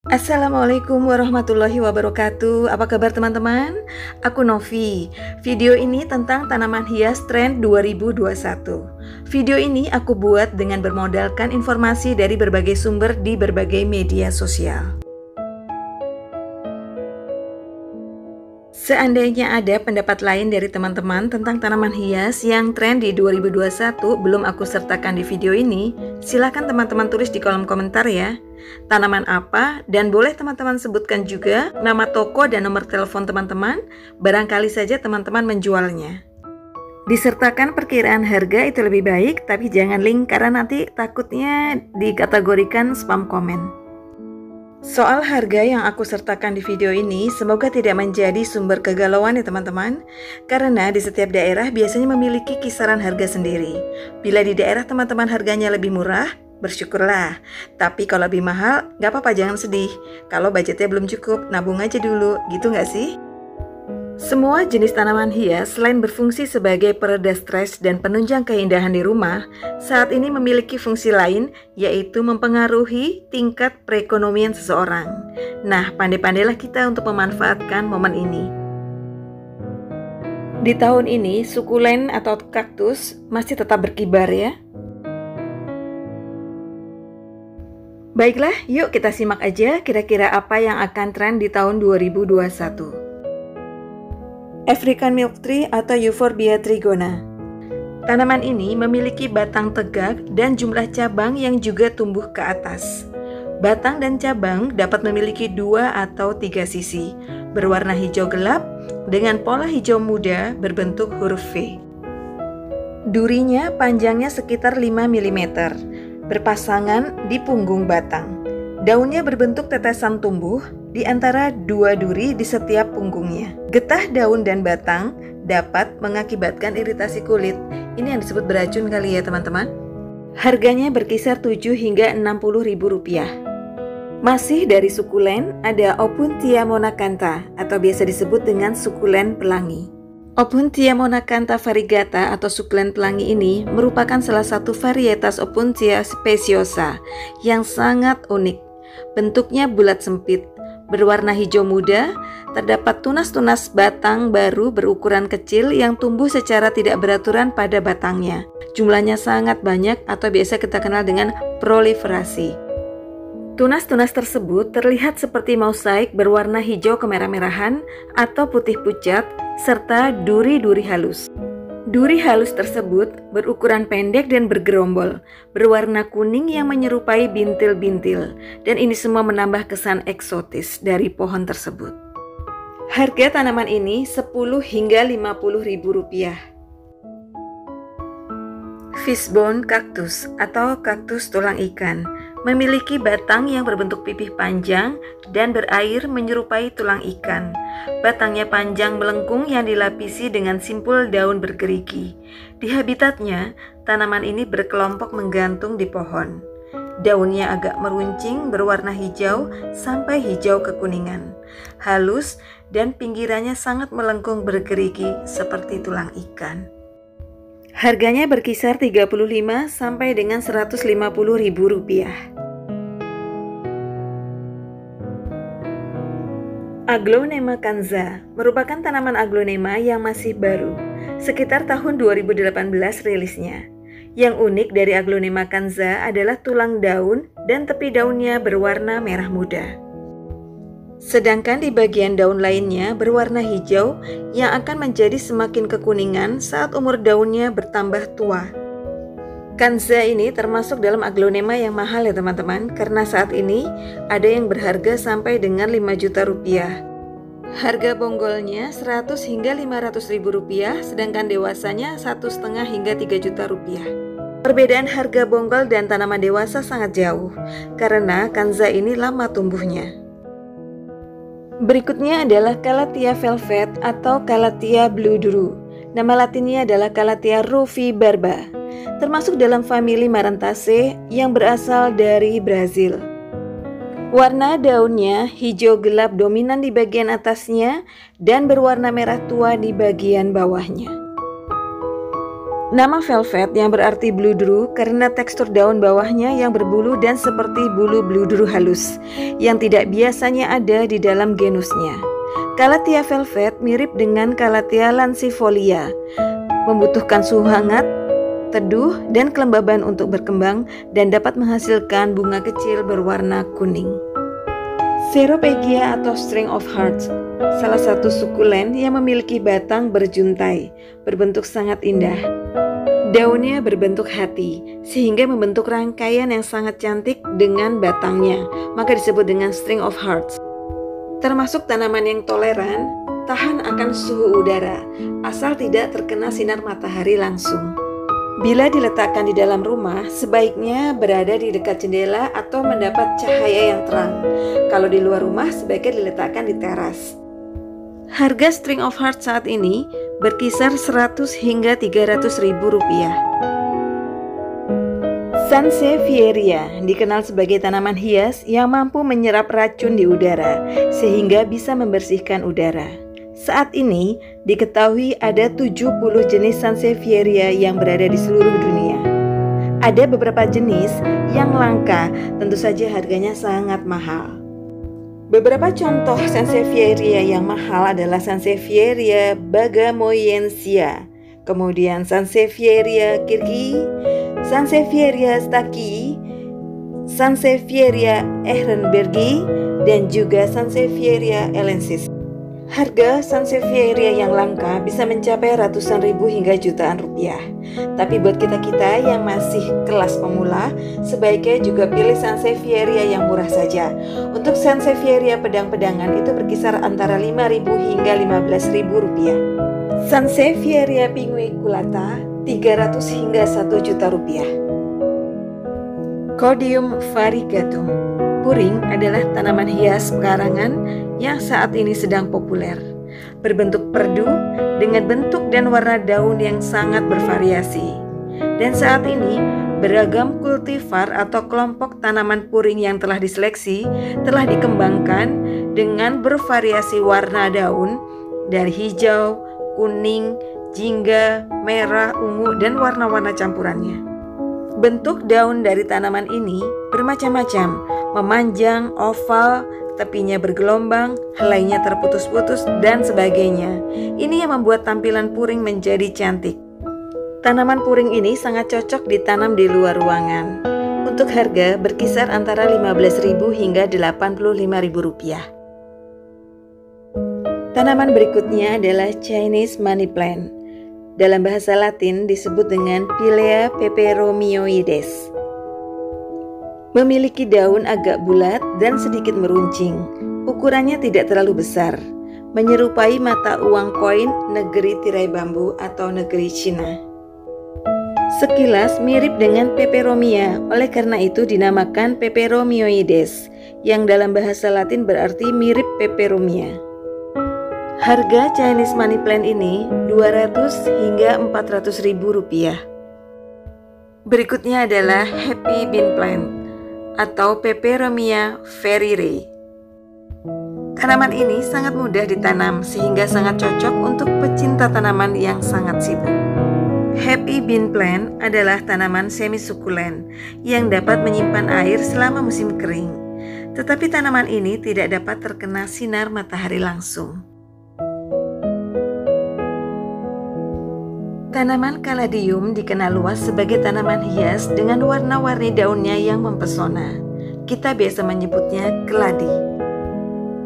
Assalamualaikum warahmatullahi wabarakatuh. Apa kabar teman-teman? Aku Novi. Video ini tentang tanaman hias tren 2021. Video ini aku buat dengan bermodalkan informasi dari berbagai sumber di berbagai media sosial. Seandainya ada pendapat lain dari teman-teman tentang tanaman hias yang tren di 2021 belum aku sertakan di video ini, silakan teman-teman tulis di kolom komentar ya. Tanaman apa, dan boleh teman-teman sebutkan juga nama toko dan nomor telepon teman-teman, barangkali saja teman-teman menjualnya. Disertakan perkiraan harga itu lebih baik, tapi jangan link karena nanti takutnya dikategorikan spam komen. Soal harga yang aku sertakan di video ini semoga tidak menjadi sumber kegalauan ya teman-teman, karena di setiap daerah biasanya memiliki kisaran harga sendiri. Bila di daerah teman-teman harganya lebih murah, bersyukurlah. Tapi kalau lebih mahal, gak apa-apa, jangan sedih. Kalau budgetnya belum cukup, nabung aja dulu, gitu gak sih? Semua jenis tanaman hias selain berfungsi sebagai pereda stres dan penunjang keindahan di rumah, saat ini memiliki fungsi lain, yaitu mempengaruhi tingkat perekonomian seseorang. Nah, pandai-pandailah kita untuk memanfaatkan momen ini. Di tahun ini, sukulen atau kaktus masih tetap berkibar ya. Baiklah, yuk kita simak aja kira-kira apa yang akan tren di tahun 2021. African Milk Tree atau Euphorbia trigona. Tanaman ini memiliki batang tegak dan jumlah cabang yang juga tumbuh ke atas. Batang dan cabang dapat memiliki 2 atau 3 sisi, berwarna hijau gelap dengan pola hijau muda berbentuk huruf V. Durinya panjangnya sekitar 5 mm, berpasangan di punggung batang. Daunnya berbentuk tetesan tumbuh di antara 2 duri di setiap punggungnya. Getah daun dan batang dapat mengakibatkan iritasi kulit. Ini yang disebut beracun kali ya teman-teman. Harganya berkisar 7 hingga 60 ribu rupiah. Masih dari sukulen, ada Opuntia monacantha atau biasa disebut dengan sukulen pelangi. Opuntia monacantha variegata atau sukulen pelangi ini merupakan salah satu varietas Opuntia speciosa yang sangat unik. Bentuknya bulat sempit, berwarna hijau muda, terdapat tunas-tunas batang baru berukuran kecil yang tumbuh secara tidak beraturan pada batangnya. Jumlahnya sangat banyak atau biasa kita kenal dengan proliferasi. Tunas-tunas tersebut terlihat seperti mosaik berwarna hijau kemerah-merahan atau putih pucat, serta duri-duri halus. Duri halus tersebut berukuran pendek dan bergerombol, berwarna kuning yang menyerupai bintil-bintil, dan ini semua menambah kesan eksotis dari pohon tersebut. Harga tanaman ini 10 hingga 50 ribu rupiah. Fishbone cactus atau kaktus tulang ikan memiliki batang yang berbentuk pipih panjang dan berair menyerupai tulang ikan. Batangnya panjang melengkung yang dilapisi dengan simpul daun bergerigi. Di habitatnya, tanaman ini berkelompok menggantung di pohon. Daunnya agak meruncing berwarna hijau sampai hijau kekuningan, halus dan pinggirannya sangat melengkung bergerigi seperti tulang ikan. Harganya berkisar 35 sampai dengan 150 ribu rupiah. Aglonema canza merupakan tanaman aglonema yang masih baru, sekitar tahun 2018 rilisnya. Yang unik dari Aglonema canza adalah tulang daun dan tepi daunnya berwarna merah muda. Sedangkan di bagian daun lainnya berwarna hijau yang akan menjadi semakin kekuningan saat umur daunnya bertambah tua. Canza ini termasuk dalam aglonema yang mahal ya teman-teman, karena saat ini ada yang berharga sampai dengan 5 juta rupiah. Harga bonggolnya 100 hingga 500 ribu rupiah, sedangkan dewasanya 1,5 hingga 3 juta rupiah. Perbedaan harga bonggol dan tanaman dewasa sangat jauh, karena Canza ini lama tumbuhnya. Berikutnya adalah Calathea velvet atau Calathea blue duru. Nama latinnya adalah Calathea rufibarba, termasuk dalam famili Maranthaceae yang berasal dari Brazil. Warna daunnya hijau gelap dominan di bagian atasnya dan berwarna merah tua di bagian bawahnya. Nama velvet yang berarti bludru karena tekstur daun bawahnya yang berbulu dan seperti bulu bludru halus yang tidak biasanya ada di dalam genusnya. Calathea velvet mirip dengan Calathea lancifolia, membutuhkan suhu hangat, teduh, dan kelembaban untuk berkembang dan dapat menghasilkan bunga kecil berwarna kuning. Ceropegia atau string of hearts, salah satu sukulen yang memiliki batang berjuntai, berbentuk sangat indah. Daunnya berbentuk hati, sehingga membentuk rangkaian yang sangat cantik dengan batangnya, maka disebut dengan string of hearts. Termasuk tanaman yang toleran, tahan akan suhu udara, asal tidak terkena sinar matahari langsung. Bila diletakkan di dalam rumah, sebaiknya berada di dekat jendela atau mendapat cahaya yang terang. Kalau di luar rumah, sebaiknya diletakkan di teras. Harga string of hearts saat ini berkisar 100 hingga 300 ribu rupiah. Sansevieria dikenal sebagai tanaman hias yang mampu menyerap racun di udara, sehingga bisa membersihkan udara. Saat ini diketahui ada 70 jenis Sansevieria yang berada di seluruh dunia. Ada beberapa jenis yang langka, tentu saja harganya sangat mahal. Beberapa contoh Sansevieria yang mahal adalah Sansevieria bagamoyensia, kemudian Sansevieria kirki, Sansevieria staki, Sansevieria ehrenbergi, dan juga Sansevieria elensis. Harga Sansevieria yang langka bisa mencapai ratusan ribu hingga jutaan rupiah. Tapi buat kita-kita yang masih kelas pemula, sebaiknya juga pilih Sansevieria yang murah saja. Untuk Sansevieria pedang-pedangan itu berkisar antara 5.000 hingga 15.000 rupiah. Sansevieria pinguiculata 300 hingga 1 juta rupiah. Codium variegatum. Puring adalah tanaman hias pekarangan yang saat ini sedang populer. Berbentuk perdu dengan bentuk dan warna daun yang sangat bervariasi. Dan saat ini beragam kultivar atau kelompok tanaman puring yang telah diseleksi telah dikembangkan dengan bervariasi warna daun dari hijau, kuning, jingga, merah, ungu, dan warna-warna campurannya. Bentuk daun dari tanaman ini bermacam-macam, memanjang, oval, tepinya bergelombang, helainya terputus-putus, dan sebagainya. Ini yang membuat tampilan puring menjadi cantik. Tanaman puring ini sangat cocok ditanam di luar ruangan. Untuk harga berkisar antara 15.000 hingga 85.000 rupiah. Tanaman berikutnya adalah Chinese money plant. Dalam bahasa Latin disebut dengan Pilea peperomioides. Memiliki daun agak bulat dan sedikit meruncing. Ukurannya tidak terlalu besar, menyerupai mata uang koin negeri tirai bambu atau negeri Cina. Sekilas mirip dengan peperomia, oleh karena itu dinamakan peperomioides, yang dalam bahasa Latin berarti mirip peperomia. Harga Chinese money plant ini 200 hingga 400 ribu rupiah. Berikutnya adalah happy bean plant atau Peperomia ferrirae. Tanaman ini sangat mudah ditanam sehingga sangat cocok untuk pecinta tanaman yang sangat sibuk. Happy bean plant adalah tanaman semi sukulen yang dapat menyimpan air selama musim kering. Tetapi tanaman ini tidak dapat terkena sinar matahari langsung. Tanaman kaladium dikenal luas sebagai tanaman hias dengan warna-warni daunnya yang mempesona. Kita biasa menyebutnya keladi.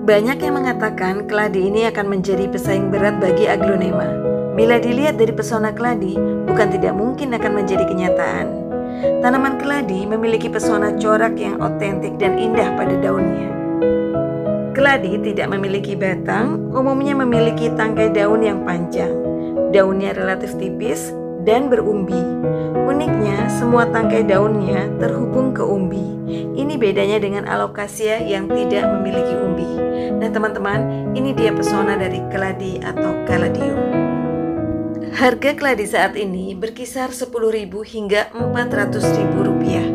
Banyak yang mengatakan keladi ini akan menjadi pesaing berat bagi aglonema. Bila dilihat dari pesona keladi, bukan tidak mungkin akan menjadi kenyataan. Tanaman keladi memiliki pesona corak yang otentik dan indah pada daunnya. Keladi tidak memiliki batang, umumnya memiliki tangkai daun yang panjang. Daunnya relatif tipis dan berumbi. Uniknya, semua tangkai daunnya terhubung ke umbi. Ini bedanya dengan alocasia yang tidak memiliki umbi. Nah teman-teman, ini dia pesona dari keladi atau caladium. Harga keladi saat ini berkisar 10.000 hingga 400.000 rupiah.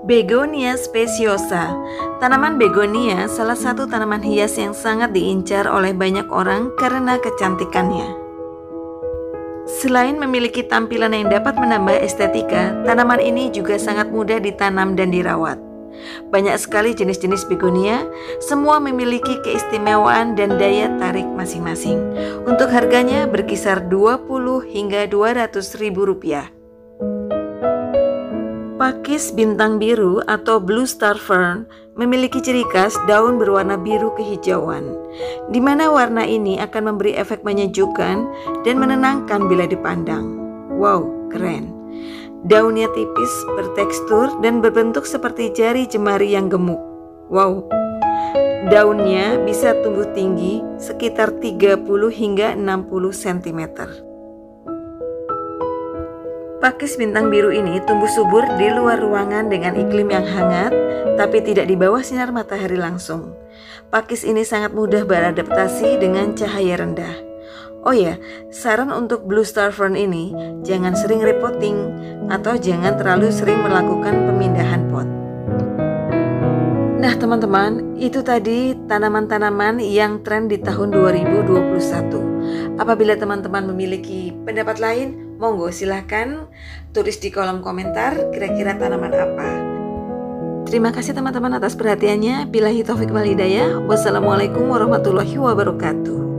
Begonia speciosa. Tanaman begonia salah satu tanaman hias yang sangat diincar oleh banyak orang karena kecantikannya. Selain memiliki tampilan yang dapat menambah estetika, tanaman ini juga sangat mudah ditanam dan dirawat. Banyak sekali jenis-jenis begonia, semua memiliki keistimewaan dan daya tarik masing-masing. Untuk harganya berkisar 20 hingga 200 ribu rupiah. Pakis bintang biru atau blue star fern memiliki ciri khas daun berwarna biru kehijauan, di mana warna ini akan memberi efek menyejukkan dan menenangkan bila dipandang. Wow, keren! Daunnya tipis, bertekstur, dan berbentuk seperti jari jemari yang gemuk. Wow! Daunnya bisa tumbuh tinggi sekitar 30 hingga 60 cm. Pakis bintang biru ini tumbuh subur di luar ruangan dengan iklim yang hangat, tapi tidak di bawah sinar matahari langsung. Pakis ini sangat mudah beradaptasi dengan cahaya rendah. Oh ya, saran untuk blue star fern ini, jangan sering repotting atau jangan terlalu sering melakukan pemindahan pot. Nah teman-teman, itu tadi tanaman-tanaman yang tren di tahun 2021. Apabila teman-teman memiliki pendapat lain, monggo silahkan tulis di kolom komentar kira-kira tanaman apa. Terima kasih teman-teman atas perhatiannya. Billahi taufik wal hidayah. Wassalamualaikum warahmatullahi wabarakatuh.